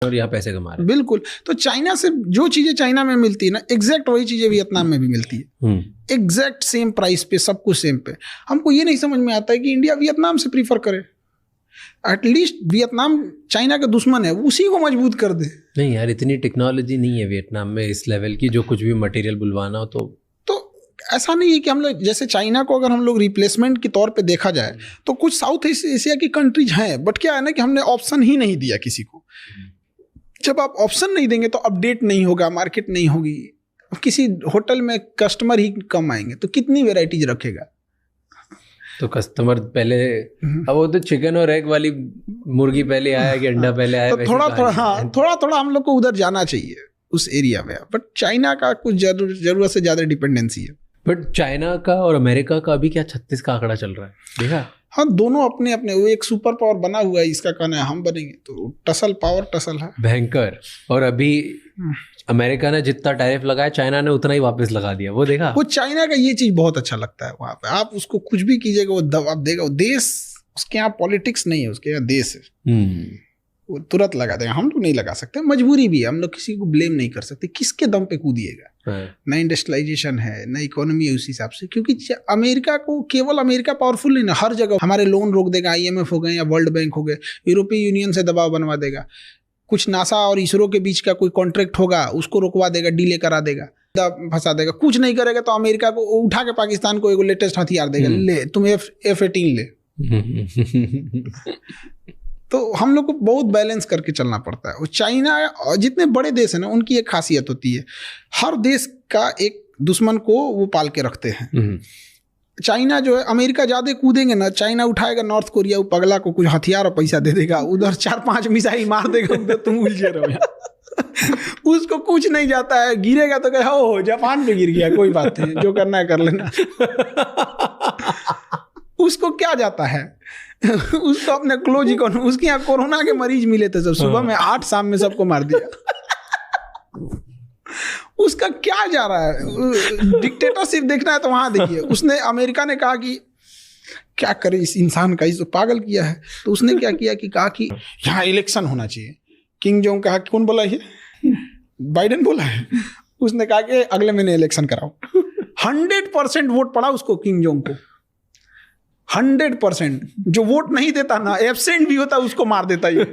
और यहाँ पैसे कमा रहे हैं। बिल्कुल। तो चाइना से जो चीजें चाइना में मिलती है ना, एग्जैक्ट वही चीजें वियतनाम में भी मिलती है, एग्जैक्ट सेम प्राइस पे, सब कुछ सेम पे। हमको ये नहीं समझ में आता है कि इंडिया वियतनाम से प्रीफर करे। एटलीस्ट वियतनाम चाइना का दुश्मन है, उसी को मजबूत कर दे। नहीं यार, इतनी टेक्नोलॉजी नहीं है वियतनाम में इस लेवल की, जो कुछ भी मटेरियल बुलवाना हो तो ऐसा नहीं है कि हम लोग जैसे चाइना को अगर हम लोग रिप्लेसमेंट के तौर पे देखा जाए तो कुछ साउथ एशिया की कंट्रीज हैं, बट क्या है ना कि हमने ऑप्शन ही नहीं दिया किसी को। जब आप ऑप्शन नहीं देंगे तो अपडेट नहीं होगा, मार्केट नहीं होगी, किसी होटल में कस्टमर ही कम आएंगे तो कितनी वेराइटीज रखेगा। तो कस्टमर पहले, अब वो तो चिकन और एग वाली मुर्गी पहले आया कि अंडा पहले आया, तो थोड़ा थोड़ा हम लोग को उधर जाना चाहिए उस एरिया में। बट चाइना का कुछ जरूरत से ज्यादा डिपेंडेंसी है। बट चाइना का और अमेरिका का अभी क्या 36 का आंकड़ा चल रहा है, देखा? हाँ, दोनों अपने अपने, वो एक सुपर पावर बना हुआ है, इसका कहना है हम बनेंगे, तो टसल है भयंकर। और अभी अमेरिका ने जितना टैरिफ लगाया चाइना ने उतना ही वापस लगा दिया, वो देखा? वो चाइना का ये चीज बहुत अच्छा लगता है। वहां पे आप उसको कुछ भी कीजिएगा वो दबाव देगा। वो देश, उसके यहाँ पॉलिटिक्स नहीं है, उसके यहाँ देश है, वो तुरंत लगा देगा। हम लोग नहीं लगा सकते, मजबूरी भी है, हम लोग किसी को ब्लेम नहीं कर सकते। किसके दम पे कूदिएगा? ना इंडस्ट्रियलाइजेशन है, ना इकोनॉमी है उस हिसाब से, क्योंकि अमेरिका को, केवल अमेरिका पावरफुल नहीं ना, हर जगह हमारे लोन रोक देगा। IMF हो गए या वर्ल्ड बैंक हो गए, यूरोपीय यूनियन से दबाव बनवा देगा। कुछ नासा और इसरो के बीच का कोई कॉन्ट्रैक्ट होगा, उसको रुकवा देगा, डिले करा देगा, फंसा देगा। कुछ नहीं करेगा तो अमेरिका को उठा के पाकिस्तान को एगो लेटेस्ट हथियार देगा, ले तुम F-18 ले। तो हम लोग को बहुत बैलेंस करके चलना पड़ता है। और चाइना और जितने बड़े देश हैं ना, उनकी एक खासियत होती है, हर देश का एक दुश्मन को वो पाल के रखते हैं। चाइना जो है, अमेरिका ज्यादा कूदेंगे ना, चाइना उठाएगा नॉर्थ कोरिया, वो पगला को कुछ हथियार और पैसा दे देगा, उधर 4-5 मिसाइल मार देगा, उधर तुम उलझे रहो। उसको कुछ नहीं जाता है, गिरेगा तो कहे हो जापान पे गिर गया, कोई बात नहीं, जो करना है कर लेना। उसको क्या जाता है? उसको अपने क्लोज इकोनॉमी, उसके यहाँ कोरोना के मरीज मिले थे सब, सुबह में 8, शाम में सबको मार दिया। उसका क्या जा रहा है? डिक्टेटरशिप देखना है तो वहां देखिए। उसने, अमेरिका ने कहा कि क्या करे इस इंसान का, इसको पागल किया है। तो उसने क्या किया कि कहा कि यहाँ इलेक्शन होना चाहिए। किंग जोंग कहा, कौन बोला ये? बाइडेन बोला है। उसने कहा कि अगले महीने इलेक्शन कराओ। 100% वोट पड़ा उसको, किंग जोंग को 100%। जो वोट नहीं देता ना, एब्सेंट भी होता, उसको मार देता ये।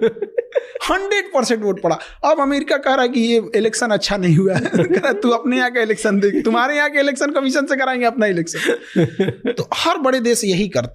100% वोट पड़ा। अब अमेरिका कह रहा है कि ये इलेक्शन अच्छा नहीं हुआ है। कह रहा तू अपने यहाँ का इलेक्शन देख, तुम्हारे यहाँ के इलेक्शन कमीशन से कराएंगे अपना इलेक्शन। तो हर बड़े देश यही करते